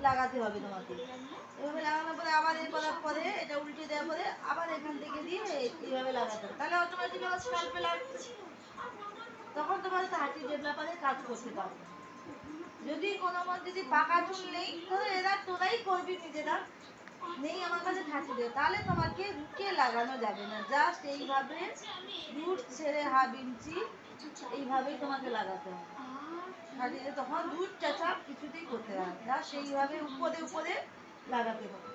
লাগাতে হবে তোমাকে। এভাবে লাগানোর পরে আবার এই করার পরে এটা উল্টে দেওয়ার পরে আবার এখান থেকে দিয়ে এইভাবে লাগাতে হবে, তাহলে অটোমেটিক আবার স্কাল্পে লাগবে। তখন তোমার হাঁটি ডেভেলপারে কাজ করতে পারবে। যদি কোনো যদি পাকা চুল নেই, ধরো এরা তোরাই করবি নিজেরা, নেই আমার কাছে থাকি দে, তাহলে তোমাকে রুটে লাগানো যাবে না। জাস্ট এইভাবে রুট ছেড়ে 1/2 ইঞ্চি এইভাবেই তোমাকে লাগাতে হবে। কাটিয়ে তখন রুটটা চাপ কিছুতেই করতে হবে, জাস্ট এইভাবে উপরে উপরে লাগাতে হবে।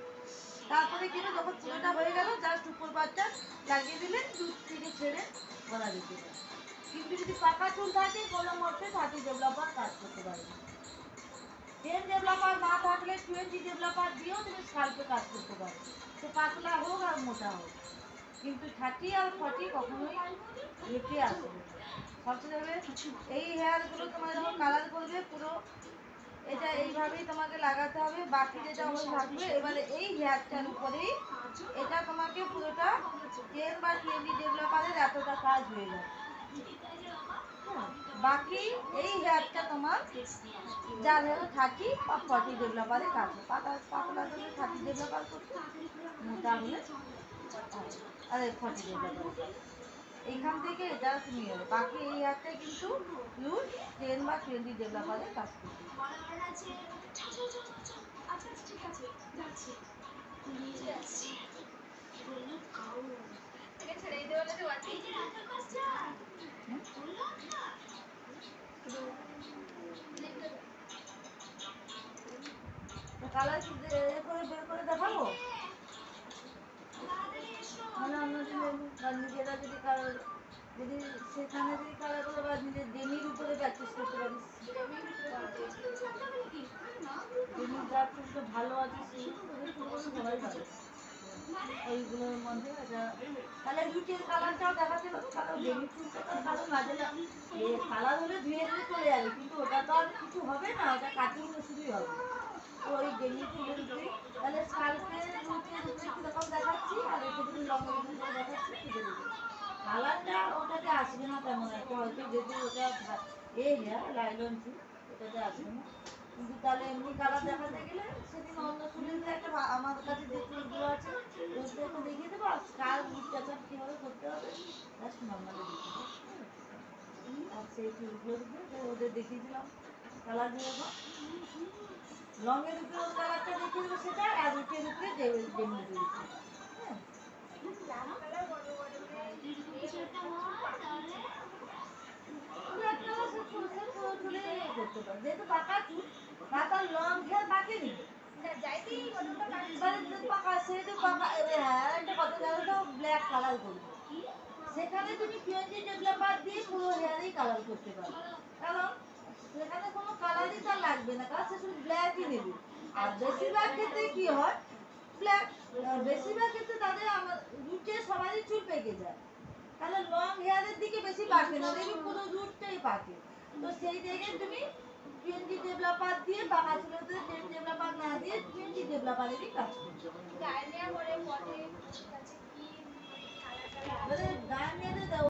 তারপরে কিন্তু যখন পুরোটা হয়ে গেল জাস্ট উপর পাটটা লাগিয়ে দিলে রুট থেকে ছেড়ে গলা দিতে পারে। কিন্তু যদি পাকা চুল থাকে কোনো মতে 30 ডেভেলপার কাজ করতে পারবে। 10 ডেভেলপার না থাকলে 20 ডেভেলপার দিয়েও তুমি স্কাল্পে কাজ করতে পারো, সে পাতলা হোক আর মোটা হোক। কিন্তু 30 আর 40 কখনোই রেখে আসবে। সবচেয়ে এই হেয়ারগুলো তোমার যখন কালার করবে পুরো এটা এইভাবেই তোমাকে লাগাতে হবে। বাকি যেটা আমার থাকবে এবারে এই হেয়ারটার উপরেই এটা তোমাকে পুরোটা 10 বা 20 ডেভেলপারের এতটা কাজ হয়ে যাবে। বাকি এই হেয়ারটা তোমার যা ধরো 30 বা 40 ডেভেলপারে কাজ হবে। পাতলা হলে 30 ডেভেলপার করতে, মোটা হলে 40 ডেভেলপার। এইখান থেকে এটা তুমি হবে। বাকি এই হেয়ারটা কিন্তু 10 বা 20 ডেভেলপারে কাজ করবে। কালার বের করে দেখাবো, মানে আমরা নিজেরা যদি কালার যদি সেখানে যদি কালার করে বা নিজের ডেমির উপরে প্র্যাকটিস করতে পারিস, ডেমির যার চুলটা ভালো আছে সেই সবাই পারে ওইগুলোর মধ্যে। এটা তাহলে রুটের কালারটাও দেখাতে পারো, কারণ ডেমির চুলটা তো কারো কাজে না, কালার হলে ধুয়ে ধুয়ে চলে যাবে, কিন্তু ওটা তো আর কিছু হবে না, ওটা কাটিং শুরুই হবে। তো ওই ডেমির চুলের উপরেই তাহলে স্কাল্পে রুটের উপরে কীরকম দেখাচ্ছি আর একটু যদি লম্বা উপরে দেখাচ্ছি তুলে দেবো। কালারটা ওটাতে আসবে না তেমন একটা, হয়তো যদি ওটা হেয়ার লাইলন চুল ওটাতে আসবে না, কিন্তু তাহলে এমনি কালার দেখাতে গেলে সেদিন অন্য চুলের একটা আমার কাছে যে চুলগুলো আছে ওগুলো একটু দেখিয়ে দেবো। আর স্কাল্প রুটটা কীভাবে করতে হবে জাস্ট নর্মালি দেখিয়ে দেবো। আর সেই চুলগুলো ওদের দেখিয়েছিলাম কালার যেরকম, লংয়ের উপরে ওর কালারটা দেখিয়ে দেবো সেটা, আর রুটের উপরে ডেমির উপরে। হ্যাঁ যেহেতু পাকা চুল পাকা লং হেয়ার পাকেনি ব্ল্যাক কালার করবে, সেখানে তুমি 20 ডেভেলপার দিয়ে পুরো হেয়ারই কালার করতে পারো, কারণ সেখানে কোনো কালারই তার লাগবে না, কারণ সে শুধু ব্ল্যাকই নেবে। আর বেশিরভাগ ক্ষেত্রে কি হয় ব্ল্যাক, বেশিরভাগ ক্ষেত্রে তাদের আমার রুটে সবারই চুল পেকে যায়, তাহলে লং হেয়ারের দিকে বেশি পাকে না, দেখবি পুরো রুটটাই পাকে। তো সেই জায়গায় তুমি 20 ডেভেলপার দিয়ে বাঁকা চুলেতে 10 ডেভেলপার না দিয়ে 20 ডেভেলপারেরই কাজ করছো। গার্নিয়ার করে পরে ঠিক আছে কি কালার গার্নিয়ারে দাও।